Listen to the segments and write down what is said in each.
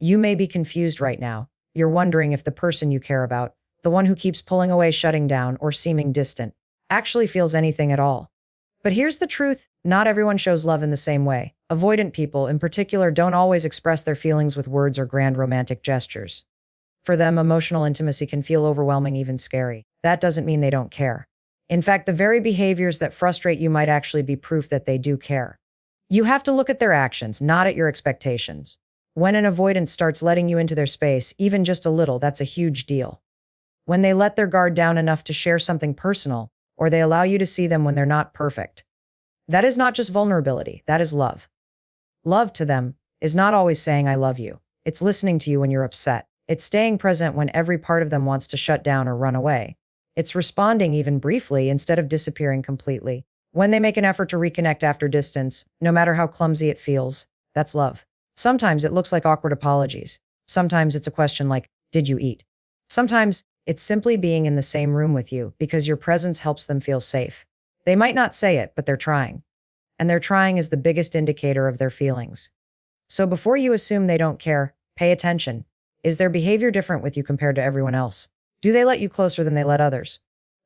You may be confused right now. You're wondering if the person you care about, the one who keeps pulling away, shutting down, or seeming distant, actually feels anything at all. But here's the truth. Not everyone shows love in the same way. Avoidant people, in particular, don't always express their feelings with words or grand romantic gestures. For them, emotional intimacy can feel overwhelming, even scary. That doesn't mean they don't care. In fact, the very behaviors that frustrate you might actually be proof that they do care. You have to look at their actions, not at your expectations. When an avoidant starts letting you into their space, even just a little, that's a huge deal. When they let their guard down enough to share something personal, or they allow you to see them when they're not perfect. That is not just vulnerability, that is love. Love to them is not always saying I love you. It's listening to you when you're upset. It's staying present when every part of them wants to shut down or run away. It's responding even briefly instead of disappearing completely. When they make an effort to reconnect after distance, no matter how clumsy it feels, that's love. Sometimes it looks like awkward apologies. Sometimes it's a question like, did you eat? Sometimes it's simply being in the same room with you because your presence helps them feel safe. They might not say it, but they're trying. And their trying is the biggest indicator of their feelings. So before you assume they don't care, pay attention. Is their behavior different with you compared to everyone else? Do they let you closer than they let others?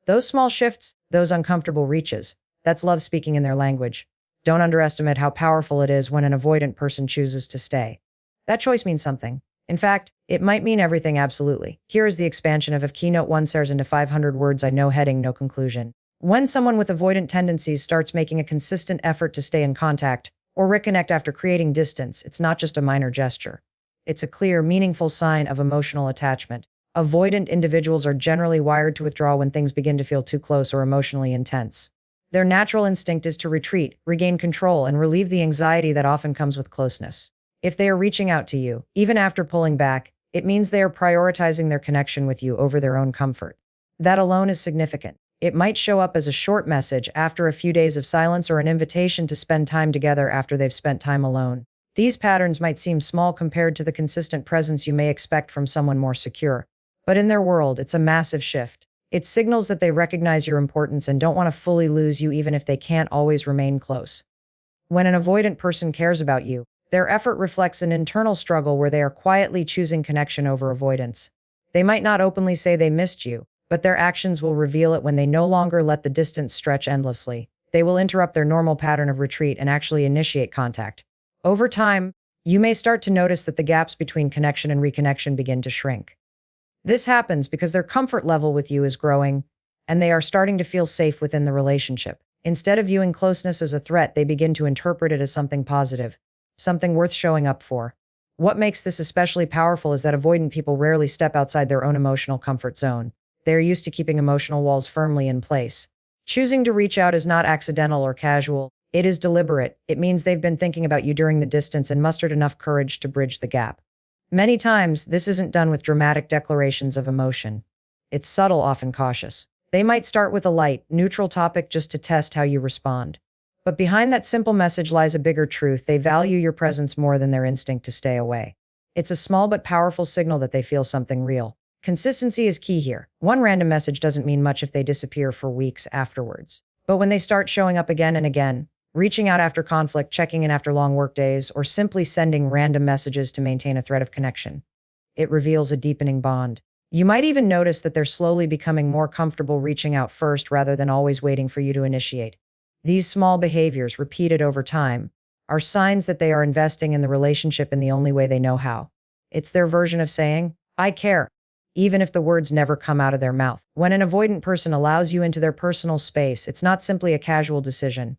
Those small shifts, those uncomfortable reaches, that's love speaking in their language. Don't underestimate how powerful it is when an avoidant person chooses to stay. That choice means something. In fact, it might mean everything absolutely. Here is the expansion of Keynote 1 says into 500 words, I know heading, no conclusion. When someone with avoidant tendencies starts making a consistent effort to stay in contact or reconnect after creating distance, it's not just a minor gesture. It's a clear, meaningful sign of emotional attachment. Avoidant individuals are generally wired to withdraw when things begin to feel too close or emotionally intense. Their natural instinct is to retreat, regain control, and relieve the anxiety that often comes with closeness. If they are reaching out to you, even after pulling back, it means they are prioritizing their connection with you over their own comfort. That alone is significant. It might show up as a short message after a few days of silence or an invitation to spend time together after they've spent time alone. These patterns might seem small compared to the consistent presence you may expect from someone more secure. But in their world, it's a massive shift. It signals that they recognize your importance and don't want to fully lose you even if they can't always remain close. When an avoidant person cares about you, their effort reflects an internal struggle where they are quietly choosing connection over avoidance. They might not openly say they missed you, but their actions will reveal it when they no longer let the distance stretch endlessly. They will interrupt their normal pattern of retreat and actually initiate contact. Over time, you may start to notice that the gaps between connection and reconnection begin to shrink. This happens because their comfort level with you is growing, and they are starting to feel safe within the relationship. Instead of viewing closeness as a threat, they begin to interpret it as something positive, something worth showing up for. What makes this especially powerful is that avoidant people rarely step outside their own emotional comfort zone. They are used to keeping emotional walls firmly in place. Choosing to reach out is not accidental or casual. It is deliberate. It means they've been thinking about you during the distance and mustered enough courage to bridge the gap. Many times, this isn't done with dramatic declarations of emotion. It's subtle, often cautious. They might start with a light, neutral topic just to test how you respond. But behind that simple message lies a bigger truth. They value your presence more than their instinct to stay away. It's a small but powerful signal that they feel something real. Consistency is key here. One random message doesn't mean much if they disappear for weeks afterwards. But when they start showing up again and again, reaching out after conflict, checking in after long work days, or simply sending random messages to maintain a thread of connection, it reveals a deepening bond. You might even notice that they're slowly becoming more comfortable reaching out first rather than always waiting for you to initiate. These small behaviors, repeated over time, are signs that they are investing in the relationship in the only way they know how. It's their version of saying, I care, even if the words never come out of their mouth. When an avoidant person allows you into their personal space, it's not simply a casual decision.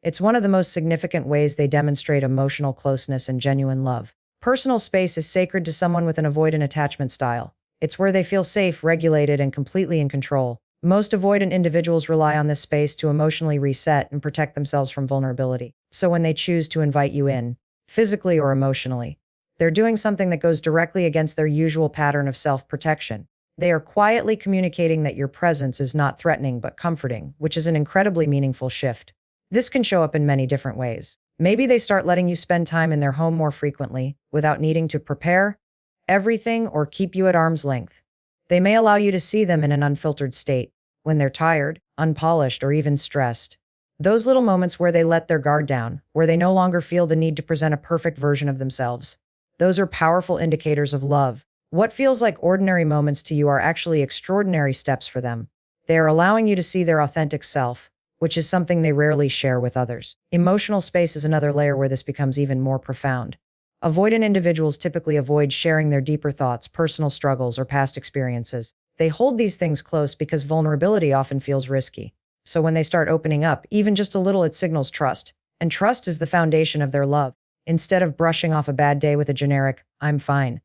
It's one of the most significant ways they demonstrate emotional closeness and genuine love. Personal space is sacred to someone with an avoidant attachment style. It's where they feel safe, regulated, and completely in control. Most avoidant individuals rely on this space to emotionally reset and protect themselves from vulnerability. So when they choose to invite you in, physically or emotionally, they're doing something that goes directly against their usual pattern of self-protection. They are quietly communicating that your presence is not threatening but comforting, which is an incredibly meaningful shift. This can show up in many different ways. Maybe they start letting you spend time in their home more frequently, without needing to prepare everything or keep you at arm's length. They may allow you to see them in an unfiltered state, when they're tired, unpolished, or even stressed. Those little moments where they let their guard down, where they no longer feel the need to present a perfect version of themselves. Those are powerful indicators of love. What feels like ordinary moments to you are actually extraordinary steps for them. They are allowing you to see their authentic self, which is something they rarely share with others. Emotional space is another layer where this becomes even more profound. Avoidant individuals typically avoid sharing their deeper thoughts, personal struggles, or past experiences. They hold these things close because vulnerability often feels risky. So when they start opening up, even just a little, it signals trust. And trust is the foundation of their love. Instead of brushing off a bad day with a generic, "I'm fine,"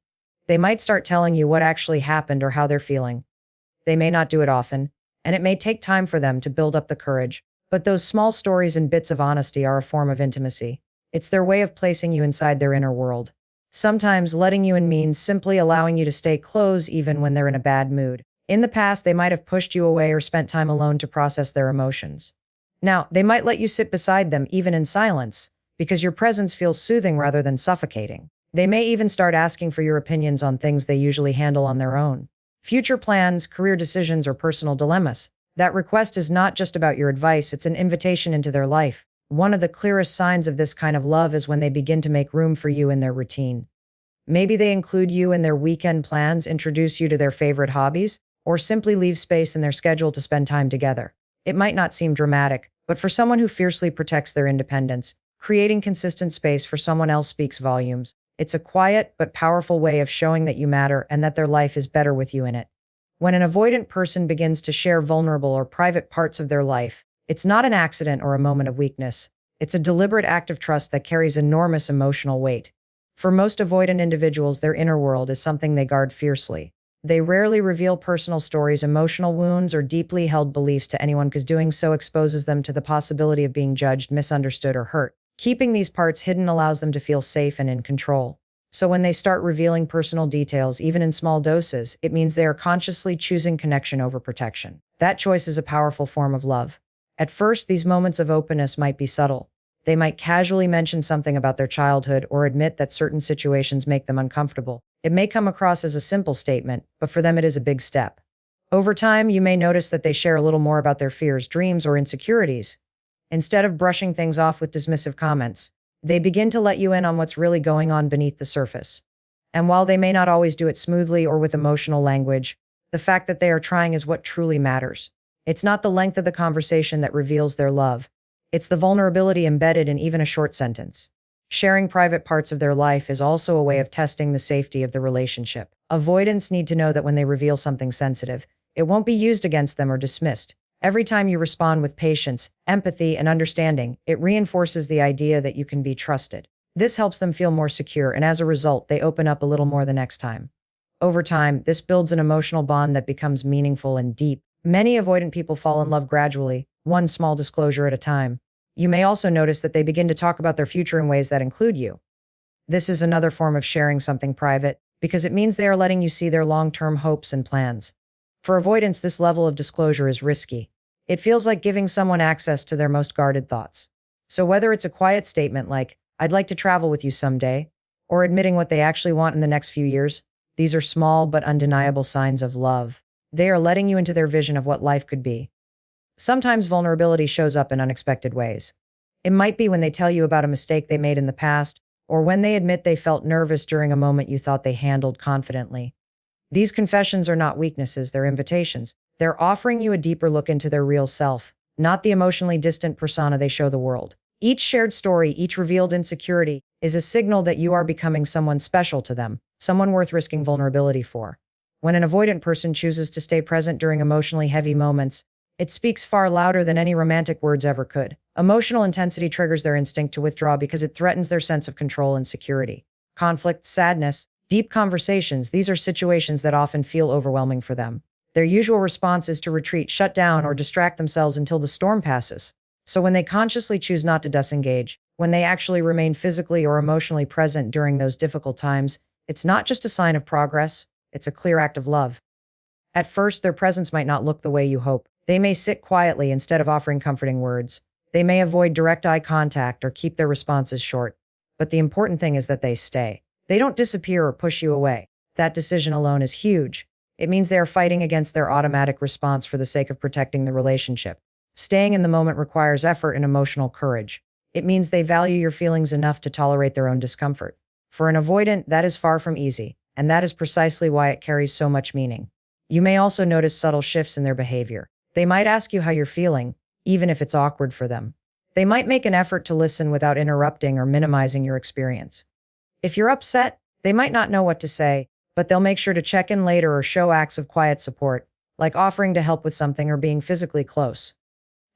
they might start telling you what actually happened or how they're feeling. They may not do it often, and it may take time for them to build up the courage. But those small stories and bits of honesty are a form of intimacy. It's their way of placing you inside their inner world. Sometimes letting you in means simply allowing you to stay close even when they're in a bad mood. In the past, they might have pushed you away or spent time alone to process their emotions. Now, they might let you sit beside them even in silence, because your presence feels soothing rather than suffocating. They may even start asking for your opinions on things they usually handle on their own. Future plans, career decisions, or personal dilemmas. That request is not just about your advice, it's an invitation into their life. One of the clearest signs of this kind of love is when they begin to make room for you in their routine. Maybe they include you in their weekend plans, introduce you to their favorite hobbies, or simply leave space in their schedule to spend time together. It might not seem dramatic, but for someone who fiercely protects their independence, creating consistent space for someone else speaks volumes. It's a quiet but powerful way of showing that you matter and that their life is better with you in it. When an avoidant person begins to share vulnerable or private parts of their life, it's not an accident or a moment of weakness. It's a deliberate act of trust that carries enormous emotional weight. For most avoidant individuals, their inner world is something they guard fiercely. They rarely reveal personal stories, emotional wounds, or deeply held beliefs to anyone because doing so exposes them to the possibility of being judged, misunderstood, or hurt. Keeping these parts hidden allows them to feel safe and in control. So when they start revealing personal details, even in small doses, it means they are consciously choosing connection over protection. That choice is a powerful form of love. At first, these moments of openness might be subtle. They might casually mention something about their childhood or admit that certain situations make them uncomfortable. It may come across as a simple statement, but for them it is a big step. Over time, you may notice that they share a little more about their fears, dreams, or insecurities. Instead of brushing things off with dismissive comments, they begin to let you in on what's really going on beneath the surface. And while they may not always do it smoothly or with emotional language, the fact that they are trying is what truly matters. It's not the length of the conversation that reveals their love. It's the vulnerability embedded in even a short sentence. Sharing private parts of their life is also a way of testing the safety of the relationship. Avoidants need to know that when they reveal something sensitive, it won't be used against them or dismissed. Every time you respond with patience, empathy, and understanding, it reinforces the idea that you can be trusted. This helps them feel more secure, and as a result, they open up a little more the next time. Over time, this builds an emotional bond that becomes meaningful and deep. Many avoidant people fall in love gradually, one small disclosure at a time. You may also notice that they begin to talk about their future in ways that include you. This is another form of sharing something private, because it means they are letting you see their long-term hopes and plans. For avoidants, this level of disclosure is risky. It feels like giving someone access to their most guarded thoughts. So whether it's a quiet statement like, "I'd like to travel with you someday," or admitting what they actually want in the next few years, these are small but undeniable signs of love. They are letting you into their vision of what life could be. Sometimes vulnerability shows up in unexpected ways. It might be when they tell you about a mistake they made in the past, or when they admit they felt nervous during a moment you thought they handled confidently. These confessions are not weaknesses, they're invitations. They're offering you a deeper look into their real self, not the emotionally distant persona they show the world. Each shared story, each revealed insecurity, is a signal that you are becoming someone special to them, someone worth risking vulnerability for. When an avoidant person chooses to stay present during emotionally heavy moments, it speaks far louder than any romantic words ever could. Emotional intensity triggers their instinct to withdraw because it threatens their sense of control and security. Conflict, sadness, deep conversations, these are situations that often feel overwhelming for them. Their usual response is to retreat, shut down, or distract themselves until the storm passes. So when they consciously choose not to disengage, when they actually remain physically or emotionally present during those difficult times, it's not just a sign of progress, it's a clear act of love. At first, their presence might not look the way you hope. They may sit quietly instead of offering comforting words. They may avoid direct eye contact or keep their responses short. But the important thing is that they stay. They don't disappear or push you away. That decision alone is huge. It means they are fighting against their automatic response for the sake of protecting the relationship. Staying in the moment requires effort and emotional courage. It means they value your feelings enough to tolerate their own discomfort. For an avoidant, that is far from easy, and that is precisely why it carries so much meaning. You may also notice subtle shifts in their behavior. They might ask you how you're feeling, even if it's awkward for them. They might make an effort to listen without interrupting or minimizing your experience. If you're upset, they might not know what to say, but they'll make sure to check in later or show acts of quiet support, like offering to help with something or being physically close.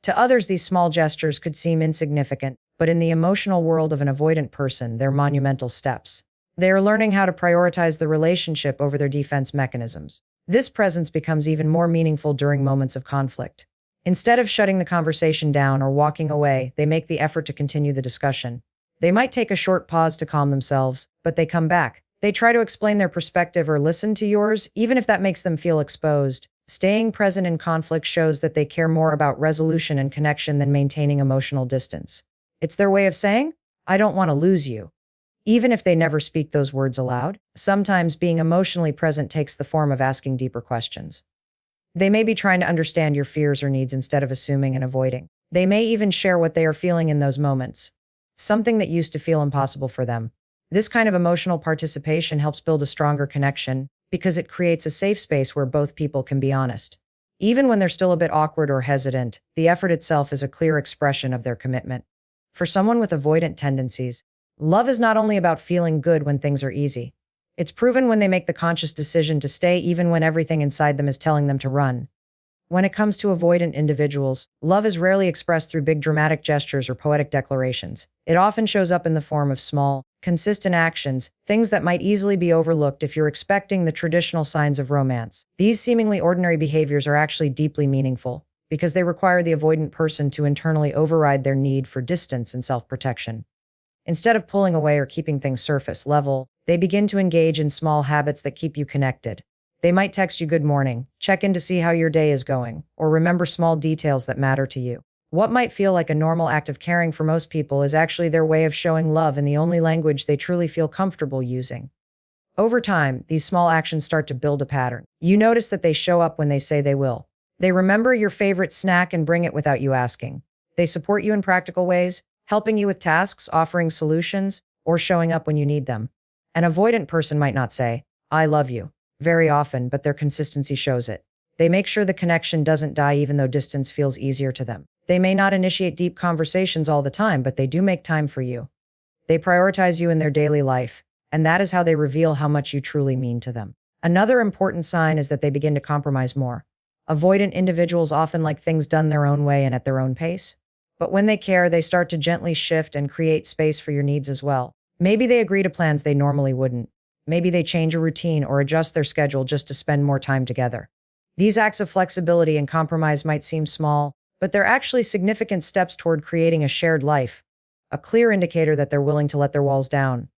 To others, these small gestures could seem insignificant, but in the emotional world of an avoidant person, they're monumental steps. They are learning how to prioritize the relationship over their defense mechanisms. This presence becomes even more meaningful during moments of conflict. Instead of shutting the conversation down or walking away, they make the effort to continue the discussion. They might take a short pause to calm themselves, but they come back. They try to explain their perspective or listen to yours, even if that makes them feel exposed. Staying present in conflict shows that they care more about resolution and connection than maintaining emotional distance. It's their way of saying, I don't want to lose you. Even if they never speak those words aloud, sometimes being emotionally present takes the form of asking deeper questions. They may be trying to understand your fears or needs instead of assuming and avoiding. They may even share what they are feeling in those moments, something that used to feel impossible for them. This kind of emotional participation helps build a stronger connection because it creates a safe space where both people can be honest. Even when they're still a bit awkward or hesitant, the effort itself is a clear expression of their commitment. For someone with avoidant tendencies, love is not only about feeling good when things are easy. It's proven when they make the conscious decision to stay even when everything inside them is telling them to run. When it comes to avoidant individuals, love is rarely expressed through big dramatic gestures or poetic declarations. It often shows up in the form of small, consistent actions, things that might easily be overlooked if you're expecting the traditional signs of romance. These seemingly ordinary behaviors are actually deeply meaningful because they require the avoidant person to internally override their need for distance and self-protection. Instead of pulling away or keeping things surface level, they begin to engage in small habits that keep you connected. They might text you good morning, check in to see how your day is going, or remember small details that matter to you. What might feel like a normal act of caring for most people is actually their way of showing love in the only language they truly feel comfortable using. Over time, these small actions start to build a pattern. You notice that they show up when they say they will. They remember your favorite snack and bring it without you asking. They support you in practical ways, helping you with tasks, offering solutions, or showing up when you need them. An avoidant person might not say, I love you, very often, but their consistency shows it. They make sure the connection doesn't die even though distance feels easier to them. They may not initiate deep conversations all the time, but they do make time for you. They prioritize you in their daily life, and that is how they reveal how much you truly mean to them. Another important sign is that they begin to compromise more. Avoidant individuals often like things done their own way and at their own pace. But when they care, they start to gently shift and create space for your needs as well. Maybe they agree to plans they normally wouldn't. Maybe they change a routine or adjust their schedule just to spend more time together. These acts of flexibility and compromise might seem small, but they're actually significant steps toward creating a shared life, a clear indicator that they're willing to let their walls down.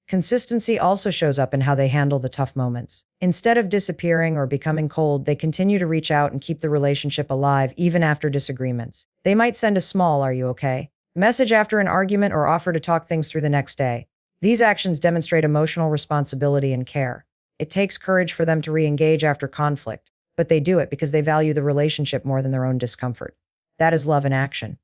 Consistency also shows up in how they handle the tough moments. Instead of disappearing or becoming cold, they continue to reach out and keep the relationship alive even after disagreements. They might send a small "Are you okay?" message after an argument or offer to talk things through the next day. These actions demonstrate emotional responsibility and care. It takes courage for them to re-engage after conflict, but they do it because they value the relationship more than their own discomfort. That is love in action.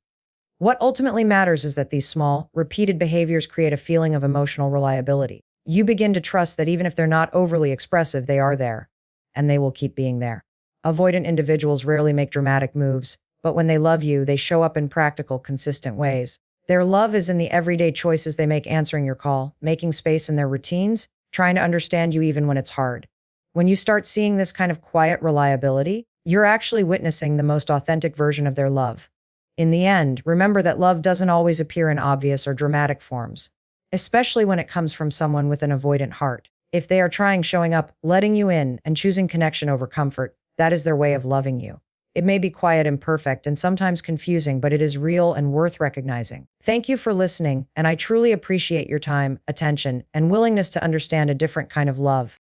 What ultimately matters is that these small, repeated behaviors create a feeling of emotional reliability. You begin to trust that even if they're not overly expressive, they are there, and they will keep being there. Avoidant individuals rarely make dramatic moves, but when they love you, they show up in practical, consistent ways. Their love is in the everyday choices they make, answering your call, making space in their routines, trying to understand you even when it's hard. When you start seeing this kind of quiet reliability, you're actually witnessing the most authentic version of their love. In the end, remember that love doesn't always appear in obvious or dramatic forms, especially when it comes from someone with an avoidant heart. If they are showing up, letting you in, and choosing connection over comfort, that is their way of loving you. It may be quiet, imperfect, and sometimes confusing, but it is real and worth recognizing. Thank you for listening, and I truly appreciate your time, attention, and willingness to understand a different kind of love.